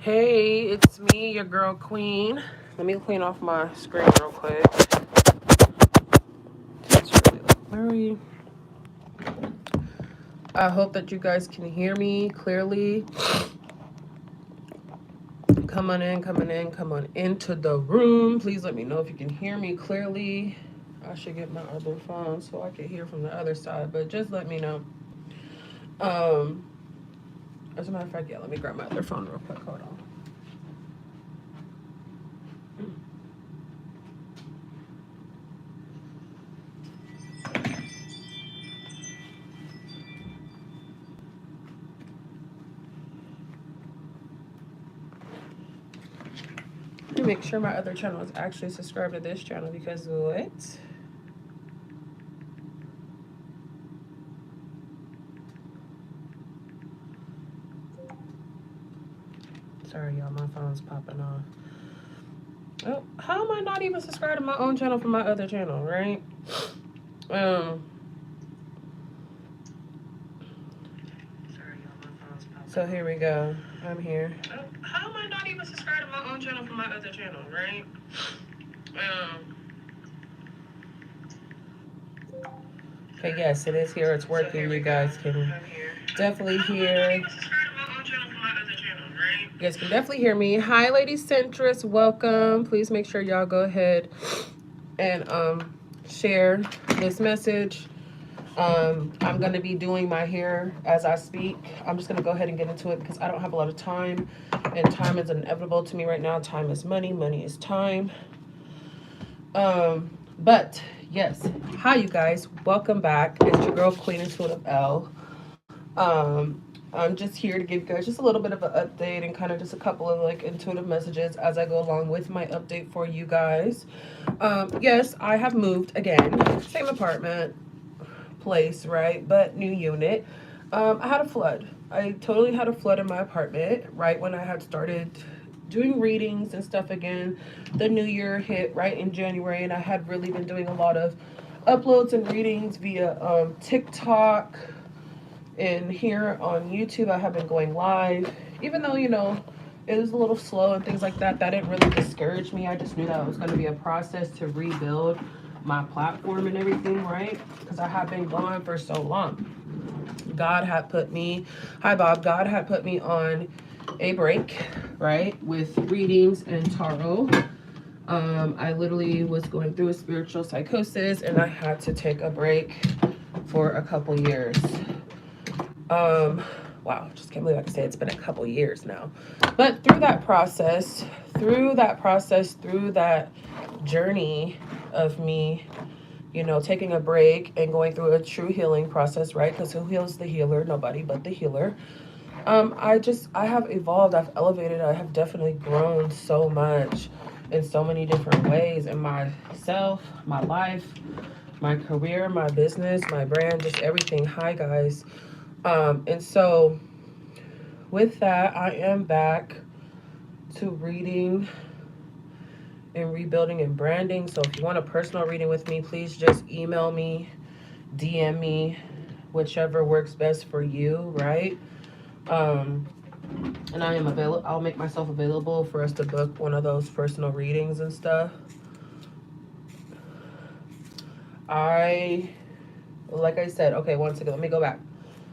Hey, it's me, your girl Queen. Let me clean off my screen real quick. It's really blurry. I hope that you guys can hear me clearly. Come on into the room. Please let me know if you can hear me clearly. I should get my other phone so I can hear from the other side, but just let me know. As a matter of fact, yeah, let me grab my other phone real quick. Hold on. Let me make sure my other channel is actually subscribed to this channel because what? Sorry, y'all, my phone's popping off. Oh, how am I not even subscribed to my own channel from my other channel, right? So here we go. I'm here. Oh, how am I not even subscribed to my own channel from my other channel, right? Okay, yes, it is here. It's working. You guys can definitely hear. You guys can definitely hear me. Hi, Lady Centrist. Welcome. Please make sure y'all go ahead and share this message. I'm going to be doing my hair as I speak. I'm just going to go ahead and get into it because I don't have a lot of time. And time is inevitable to me right now. Time is money. Money is time. But yes, hi you guys. Welcome back. It's your girl Queen Intuitive Elle. I'm just here to give you guys just a little bit of an update and kind of just a couple of like intuitive messages as I go along with my update for you guys. Yes, I have moved again. Same apartment, place, right? But new unit. I had a flood. I totally had a flood in my apartment right when I had started doing readings and stuff again. The new year hit right in January, and I had really been doing a lot of uploads and readings via TikTok. And here on YouTube, I have been going live, even though, you know, it was a little slow and things like that. That didn't really discourage me. I just knew that it was going to be a process to rebuild my platform and everything, right? Because I have been gone for so long. God had put me, hi Bob, God had put me on a break, right, with readings and tarot. I literally was going through a spiritual psychosis and I had to take a break for a couple years. Wow, just can't believe I can say it's been a couple years now. But through that journey of me, you know, taking a break and going through a true healing process, right? Because who heals the healer? Nobody but the healer. I have evolved, I've elevated, I have definitely grown so much in so many different ways in myself, my life, my career, my business, my brand, just everything. Hi guys. And so with that, I am back to reading and rebuilding and branding. So if you want a personal reading with me, please just email me, DM me, whichever works best for you, right? And I am available. I'll make myself available for us to book one of those personal readings and stuff. Like I said, okay, one second, let me go back.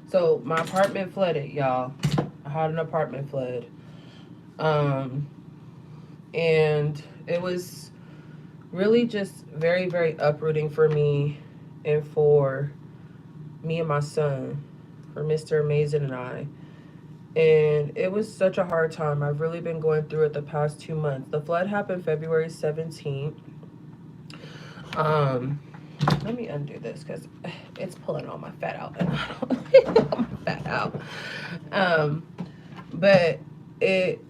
So my apartment flooded, y'all. I had an apartment flood. And it was really just very, very uprooting for me and for me and my son, for Mr. Amazing and I. And it was such a hard time. I've really been going through it the past 2 months. The flood happened February 17th. Let me undo this because it's pulling all my fat out. And I don't want my fat out. But it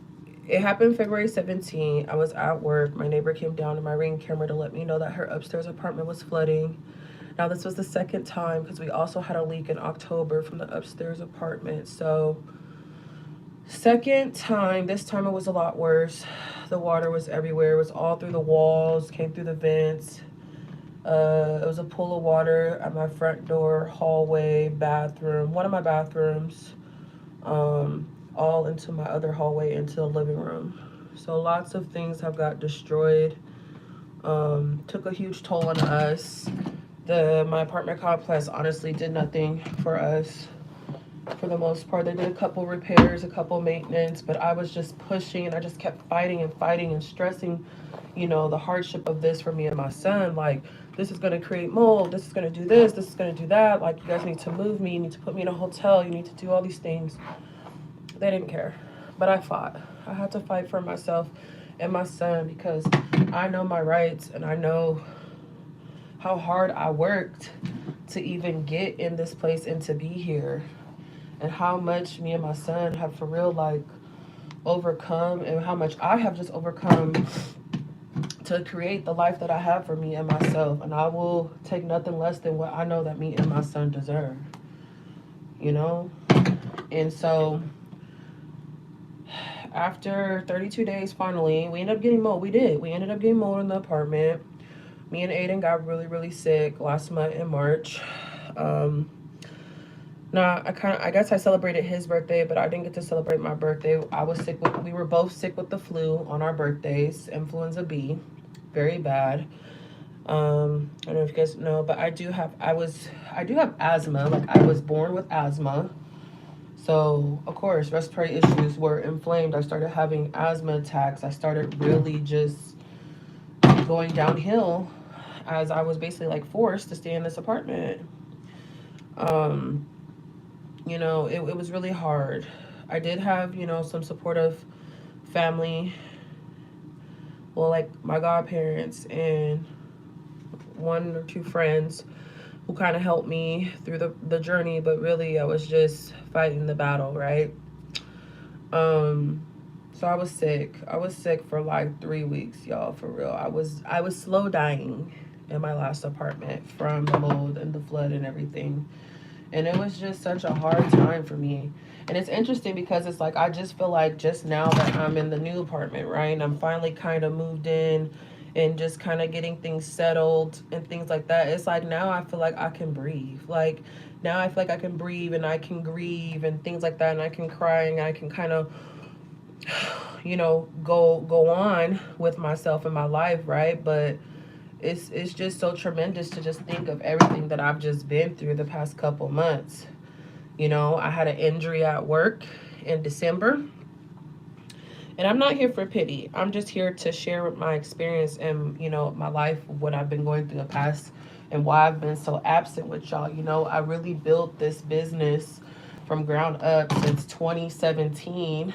happened February 17th. I was at work. My neighbor came down to my Ring camera to let me know that her upstairs apartment was flooding. Now, this was the second time because we also had a leak in October from the upstairs apartment. So, second time, this time it was a lot worse. The water was everywhere. It was all through the walls, came through the vents. It was a pool of water at my front door, hallway, bathroom, one of my bathrooms. all into my other hallway into the living room. So lots of things have got destroyed. Took a huge toll on us. My apartment complex honestly did nothing for us for the most part. They did a couple repairs, a couple maintenance, but I was just pushing and I just kept fighting and fighting and stressing, you know, the hardship of this for me and my son. Like, this is going to create mold, this is going to do this is going to do that. Like, you guys need to move me, you need to put me in a hotel, you need to do all these things. They didn't care, but I fought. I had to fight for myself and my son because I know my rights and I know how hard I worked to even get in this place and to be here, and how much me and my son have for real like overcome, and how much I have just overcome to create the life that I have for me and myself. And I will take nothing less than what I know that me and my son deserve, you know? And so after 32 days, finally, we ended up getting mold. We ended up getting mold in the apartment. Me and Aiden got really, really sick last month in March. I guess I celebrated his birthday, but I didn't get to celebrate my birthday. We were both sick with the flu on our birthdays, influenza B, very bad. I don't know if you guys know, but I do have asthma. Like, I was born with asthma. So, of course, respiratory issues were inflamed. I started having asthma attacks. I started really just going downhill as I was basically like forced to stay in this apartment. You know, it was really hard. I did have, you know, some supportive family. Well, like my godparents and one or two friends who kind of helped me through the journey, but really I was just fighting the battle, right? So I was sick. I was sick for like 3 weeks, y'all, for real. I was slow dying in my last apartment from the mold and the flood and everything. And it was just such a hard time for me. And it's interesting because it's like I just feel like just now that I'm in the new apartment, right? And I'm finally kind of moved in and just kind of getting things settled and things like that. It's like now I feel like I can breathe. Like now I feel like I can breathe and I can grieve and things like that. And I can cry and I can kind of, you know, go on with myself and my life, right? But it's just so tremendous to just think of everything that I've just been through the past couple months. You know, I had an injury at work in December. And I'm not here for pity. I'm just here to share my experience and, you know, my life, what I've been going through the past and why I've been so absent with y'all. You know, I really built this business from ground up since 2017.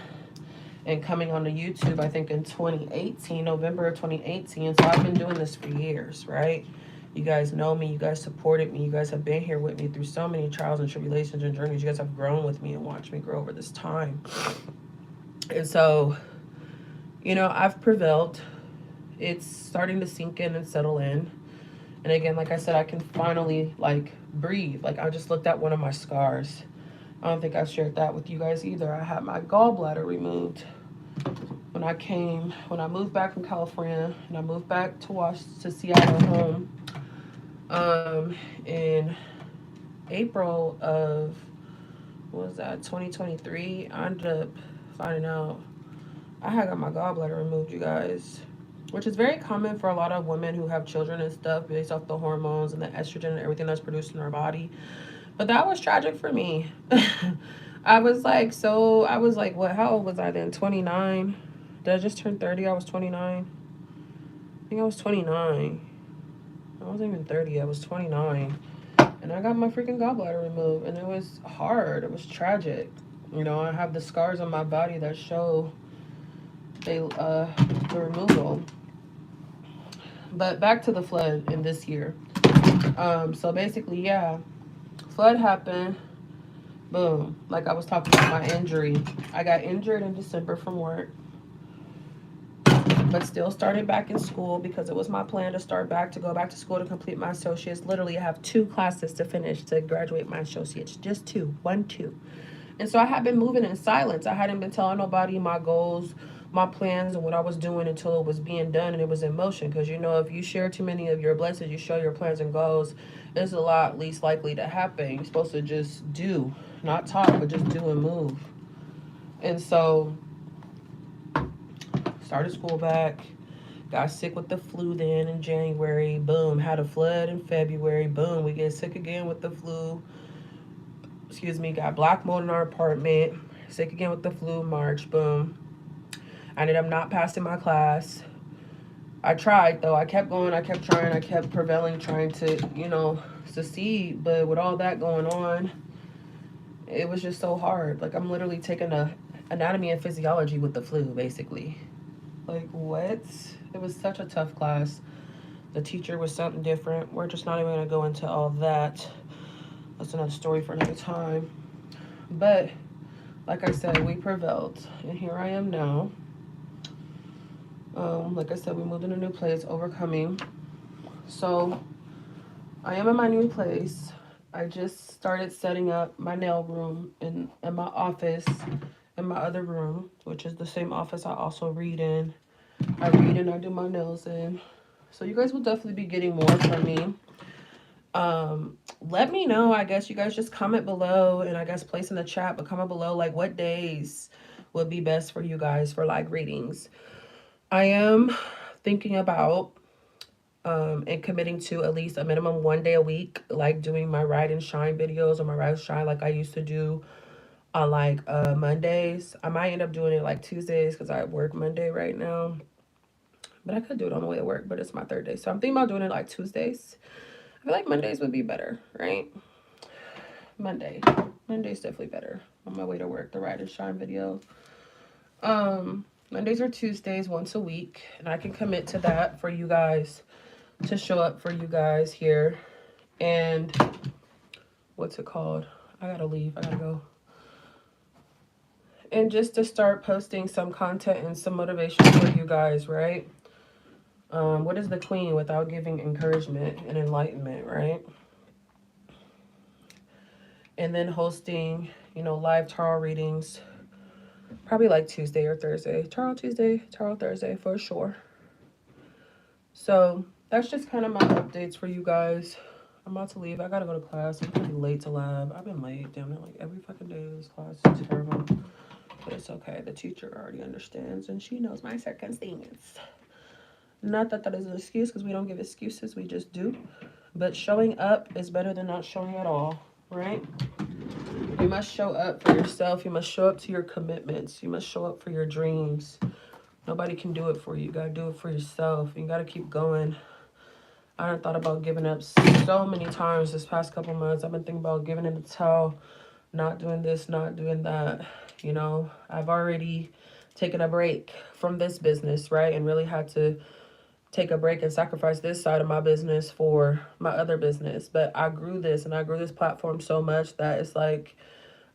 And coming on to YouTube, I think in 2018, November of 2018. So I've been doing this for years, right? You guys know me. You guys supported me. You guys have been here with me through so many trials and tribulations and journeys. You guys have grown with me and watched me grow over this time. And so, you know, I've prevailed. It's starting to sink in and settle in. And again, like I said, I can finally, like, breathe. Like, I just looked at one of my scars. I don't think I've shared that with you guys either. I had my gallbladder removed when I moved back from California, and I moved back to Seattle home in April of, what was that, 2023. I ended up finding out I had got my gallbladder removed, you guys, which is very common for a lot of women who have children and stuff based off the hormones and the estrogen and everything that's produced in our body. But that was tragic for me. I was like, what, how old was I then? 29. Did I just turn 30? I was 29. I think I was 29. I wasn't even 30. I was 29. And I got my freaking gallbladder removed. And it was hard. It was tragic. You know, I have the scars on my body that show the removal. But back to the flood in this year. So basically, yeah. Flood happened. Boom. Like I was talking about my injury. I got injured in December from work. But still started back in school because it was my plan to go back to school to complete my associates. Literally, I have 2 classes to finish to graduate my associates. Just 2. 1, 2. And so I had been moving in silence. I hadn't been telling nobody my goals, my plans, and what I was doing until it was being done and it was in motion. Because, you know, if you share too many of your blessings, you show your plans and goals, it's a lot least likely to happen. You're supposed to just do, not talk, but just do and move. And so started school back. Got sick with the flu then in January. Boom. Had a flood in February. Boom. We get sick again with the flu. Excuse me. Got black mold in our apartment. Sick again with the flu. March. Boom. I ended up not passing my class. I tried though. I kept going. I kept trying. I kept prevailing, trying to, succeed. But with all that going on, it was just so hard. Like I'm literally taking a anatomy and physiology with the flu, basically. Like what? It was such a tough class. The teacher was something different. We're just not even gonna go into all that. That's another story for another time. But like I said, we prevailed, and here I am now. Like I said, we moved in a new place, overcoming. So I am in my new place. I just started setting up my nail room in my office, in my other room, which is the same office I also read in. I read and I do my nails in. So you guys will definitely be getting more from me. Let me know. I guess you guys just comment below, and I guess place in the chat, but comment below like what days would be best for you guys for like readings. I am thinking about and committing to at least a minimum 1 day a week, like doing my ride and shine videos or my ride and shine like I used to do on like Mondays. I might end up doing it like Tuesdays because I work Monday right now. But I could do it on the way to work, but it's my third day. So I'm thinking about doing it like Tuesdays. I feel like Mondays would be better, right? Monday. Monday's definitely better on my way to work, the ride and shine video. Mondays or Tuesdays once a week. And I can commit to that for you guys, to show up for you guys here. And what's it called? I gotta leave. I gotta go. And just to start posting some content and some motivation for you guys, right? What is the queen without giving encouragement and enlightenment, right? And then hosting, live tarot readings, probably like Tuesday or Thursday. Tarot Tuesday, tarot Thursday for sure. So that's just kind of my updates for you guys. I'm about to leave. I gotta go to class. I'm gonna be late to lab. I've been late, damn it, like every fucking day of this class is terrible. But it's okay. The teacher already understands and she knows my circumstance. Not that that is an excuse, because we don't give excuses, we just do. But showing up is better than not showing at all, right? You must show up for yourself. You must show up to your commitments. You must show up for your dreams. Nobody can do it for you. You gotta do it for yourself. You gotta keep going. I done thought about giving up so many times this past couple months. I've been thinking about giving in the towel, not doing this, not doing that. I've already taken a break from this business, right? And really had to take a break and sacrifice this side of my business for my other business. But I grew this and I grew this platform so much that it's like,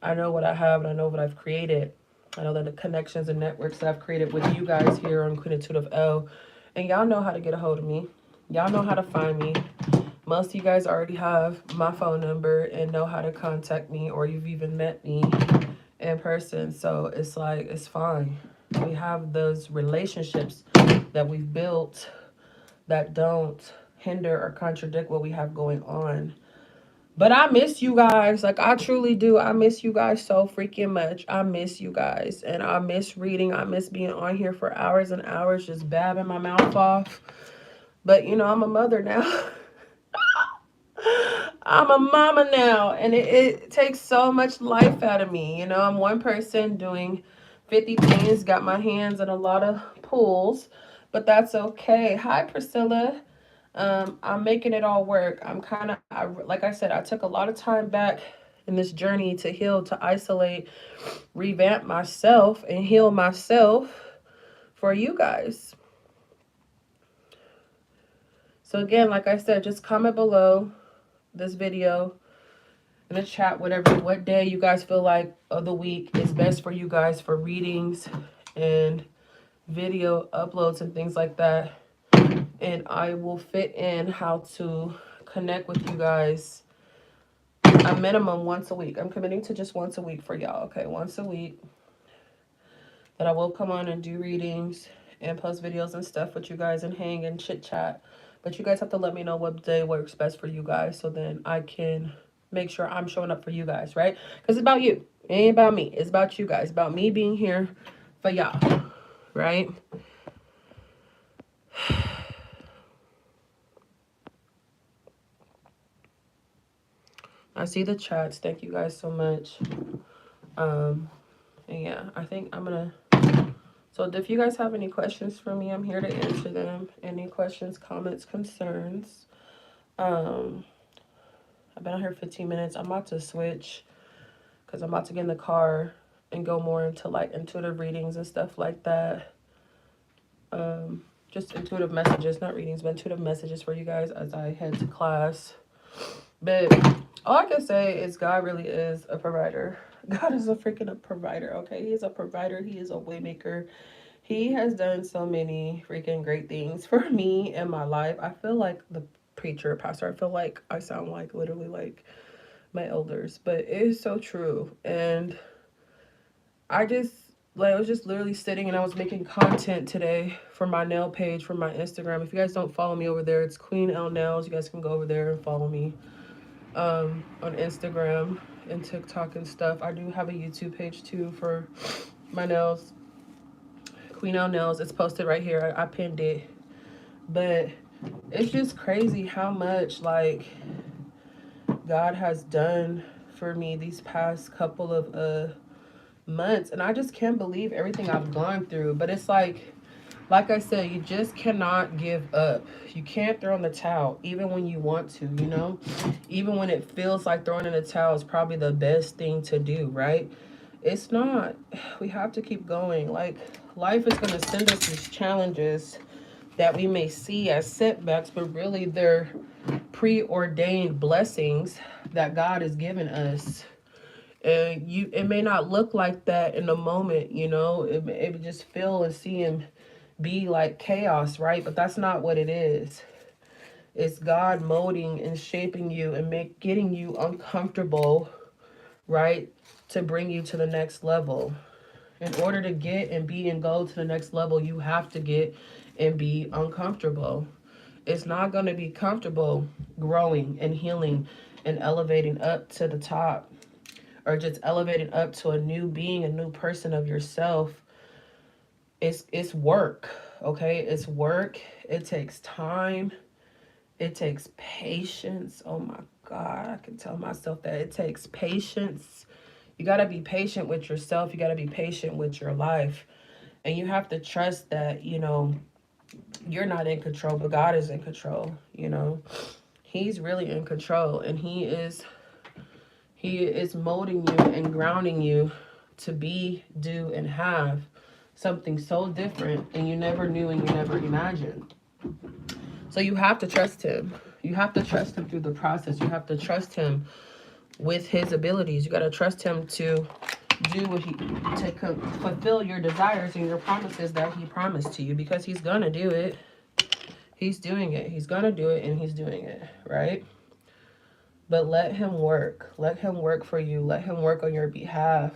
I know what I have and I know what I've created. I know that the connections and networks that I've created with you guys here on QueenEllee of Elle. And y'all know how to get a hold of me. Y'all know how to find me. Most of you guys already have my phone number and know how to contact me, or you've even met me in person. So it's like, it's fine. We have those relationships that we've built that don't hinder or contradict what we have going on. But I miss you guys. Like, I truly do. I miss you guys so freaking much. I miss you guys. And I miss reading. I miss being on here for hours and hours just babbing my mouth off. But, I'm a mother now. I'm a mama now. And it takes so much life out of me. I'm one person doing 50 things. Got my hands in a lot of pools. But that's okay. Hi, Priscilla. I'm making it all work. Like I said, I took a lot of time back in this journey to heal, to isolate, revamp myself, and heal myself for you guys. So again, like I said, just comment below this video in the chat, what day you guys feel like of the week is best for you guys for readings and video uploads and things like that. And I will fit in how to connect with you guys a minimum once a week. I'm committing to just once a week for y'all, okay? Once a week that I will come on and do readings and post videos and stuff with you guys and hang and chit chat. But you guys have to let me know what day works best for you guys so then I can make sure I'm showing up for you guys, right? Because it's about you. It ain't about me. It's about you guys. It's about me being here for y'all. Right? I see the chats. Thank you guys so much. And yeah, I think I'm gonna. So if you guys have any questions for me, I'm here to answer them. Any questions, comments, concerns. I've been on here 15 minutes. I'm about to switch because I'm about to get in the car and go more into like intuitive readings and stuff like that. Just intuitive messages, not readings, but intuitive messages for you guys as I head to class. But all I can say is God really is a provider. God is a freaking provider, okay? He is a provider. He is a waymaker. He has done so many freaking great things for me in my life. I feel like the preacher, pastor. I feel like I sound like literally like my elders, but it is so true. And I just, like, I was just literally sitting and I was making content today for my nail page for my Instagram. If you guys don't follow me over there, it's QueenEllee Nails. You guys can go over there and follow me on Instagram and TikTok and stuff. I do have a YouTube page too for my nails, QueenEllee Nails. It's posted right here. I pinned it. But it's just crazy how much like God has done for me these past couple of months, and I just can't believe everything I've gone through. But it's like I said, you just cannot give up. You can't throw in the towel even when you want to, you know? Even when it feels like throwing in the towel is probably the best thing to do, right? It's not. We have to keep going. Like, life is going to send us these challenges that we may see as setbacks, but really they're preordained blessings that God has given us. And it may not look like that in the moment, you know. It would just feel and seem be like chaos, right? But that's not what it is. It's God molding and shaping you and getting you uncomfortable, right, to bring you to the next level. In order to get and be and go to the next level, you have to get and be uncomfortable. It's not going to be comfortable growing and healing and elevating up to the top, or just elevating up to a new being, a new person of yourself. It's work, okay? It's work. It takes time. It takes patience. Oh my God, I can tell myself that it takes patience. You got to be patient with yourself. You got to be patient with your life. And you have to trust that, you know, you're not in control, but God is in control, you know. He's really in control, and He is molding you and grounding you to be, do, and have something so different and you never knew and you never imagined. So you have to trust Him. You have to trust Him through the process. You have to trust Him with His abilities. You got to trust Him to do what to fulfill your desires and your promises that He promised to you, because He's gonna do it. He's doing it. He's gonna do it, and He's doing it, right? But let Him work. Let Him work for you. Let Him work on your behalf.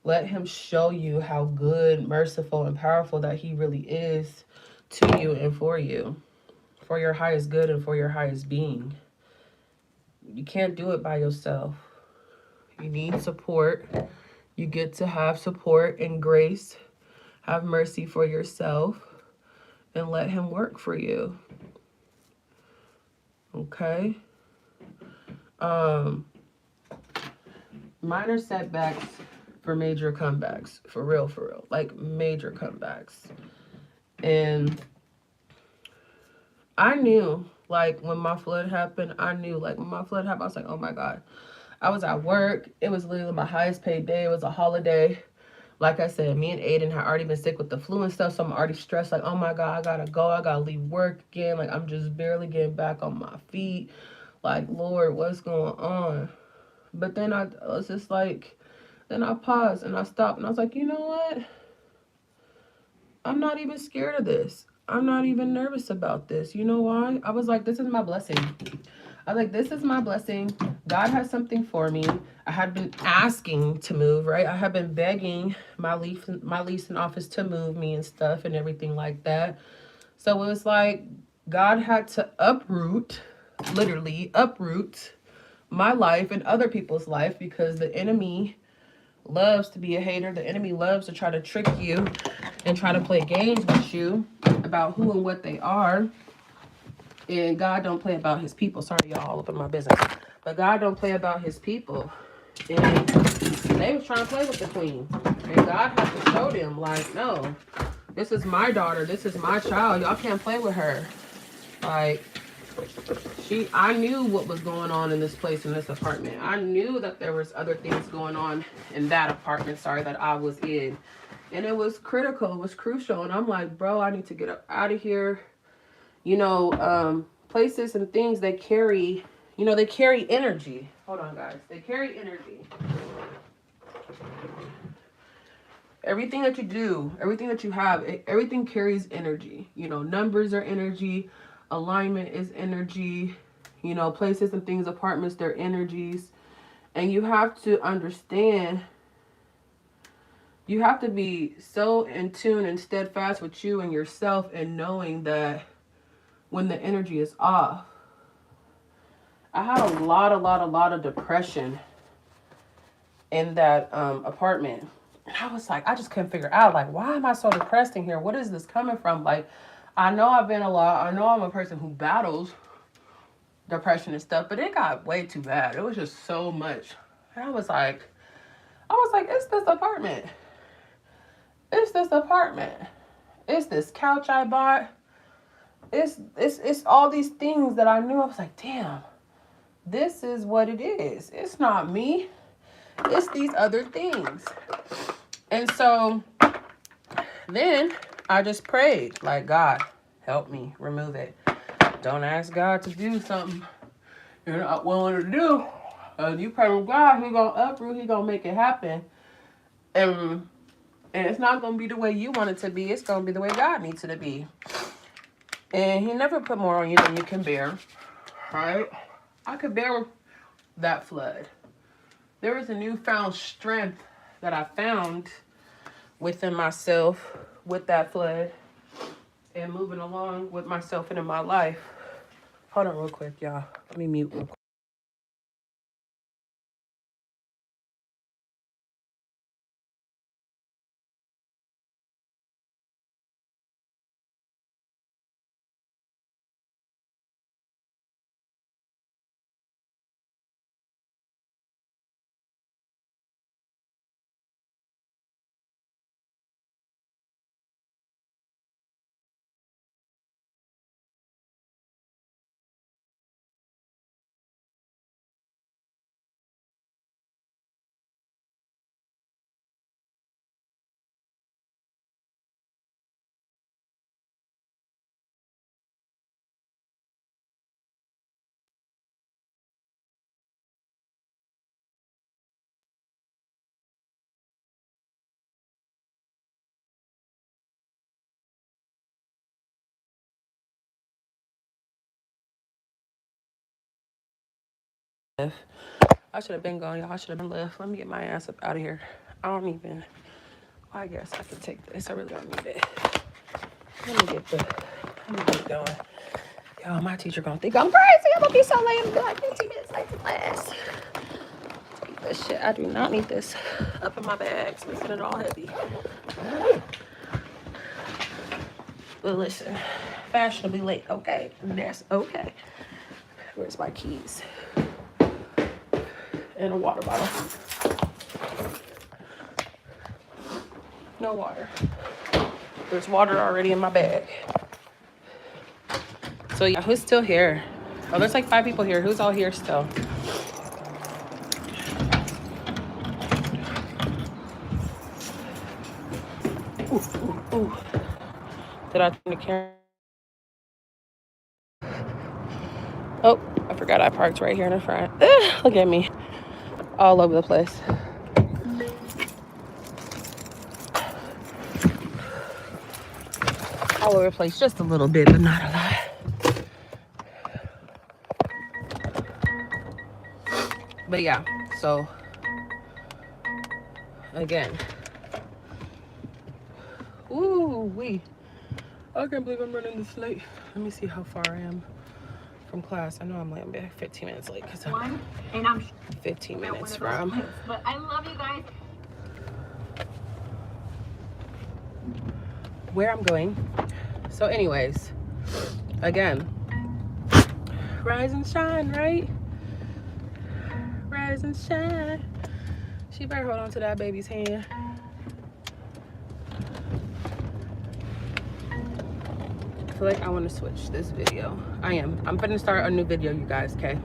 Let Him show you how good, merciful, and powerful that He really is to you and for you. For your highest good and for your highest being. You can't do it by yourself. You need support. You get to have support and grace. Have mercy for yourself. And let Him work for you. Okay? Minor setbacks for major comebacks. For real, for real. Like, major comebacks. And I knew, like, when my flood happened, I was like, oh my God. I was at work. It was literally my highest paid day. It was a holiday. Like I said, me and Aiden had already been sick with the flu and stuff, so I'm already stressed. Like, oh my God, I gotta go. I gotta leave work again. Like, I'm just barely getting back on my feet. Like, Lord, what's going on? But then I was just like, then I paused and I stopped and I was like, you know what? I'm not even scared of this. I'm not even nervous about this. You know why? I was like, this is my blessing. I was like, this is my blessing. God has something for me. I had been asking to move, right? I had been begging my leasing office to move me and stuff and everything like that. So it was like God had to literally uproot my life and other people's life, because the enemy loves to be a hater. The enemy loves to try to trick you and try to play games with you about who and what they are. And God don't play about his people. Sorry, y'all, all up in my business. But God don't play about his people. And they was trying to play with the queen. And God had to show them, like, no, this is my daughter. This is my child. Y'all can't play with her. Like, I knew what was going on in this place, in this apartment. I knew that there was other things going on in that apartment, sorry, that I was in. And it was critical. It was crucial. And I'm like, bro, I need to get up out of here. You know, places and things that carry, you know, they carry energy. Hold on, guys. They carry energy. Everything that you do, everything that you have, everything carries energy. You know, numbers are energy. Alignment is energy. You know, places and things, apartments, they're energies. And you have to understand, you have to be so in tune and steadfast with you and yourself and knowing that when the energy is off. I had a lot of depression in that apartment. And I was like, I just couldn't figure out, like, why am I so depressed in here? What is this coming from? Like, I know I've been a lot. I know I'm a person who battles depression and stuff, but it got way too bad. It was just so much. And I was like, it's this apartment. It's this apartment. It's this couch I bought. It's all these things that I knew. I was like, damn, this is what it is. It's not me. It's these other things. And so then I just prayed, like, God, help me remove it. Don't ask God to do something you're not willing to do. You pray with God, He's going to uproot, He's going to make it happen. And it's not going to be the way you want it to be. It's going to be the way God needs it to be. And He never put more on you than you can bear. Right? I could bear that flood. There was a newfound strength that I found within myself with that flood and moving along with myself and in my life. Hold on real quick, y'all. Let me mute real quick. I should have been gone, y'all. I should have been left. Let me get my ass up out of here. I don't even. Well, I guess I could take this. I really don't need it. Let me get going. Y'all, my teacher gonna think I'm crazy. I'm gonna be so late. I'm gonna be like 15 minutes late to class. Take this shit. I do not need this up in my bags. Making it all heavy. But listen, fashionably late, okay? That's okay. Where's my keys? And a water bottle. No water. There's water already in my bag. So yeah, who's still here? Oh, there's like 5 people here. Who's all here still? Ooh. Did I turn the camera? Oh, I forgot I parked right here in the front. Look at me. All over the place. All over the place, just a little bit, but not a lot. But yeah, so again. I can't believe I'm running this late. Let me see how far I am from class. I know I'm like 15 minutes late because I'm 15 minutes from. But I love you guys. where I'm going. So anyways, again, rise and shine, right? Rise and shine. She better hold on to that baby's hand. I feel like I want to switch this video. I'm gonna start a new video, you guys, okay?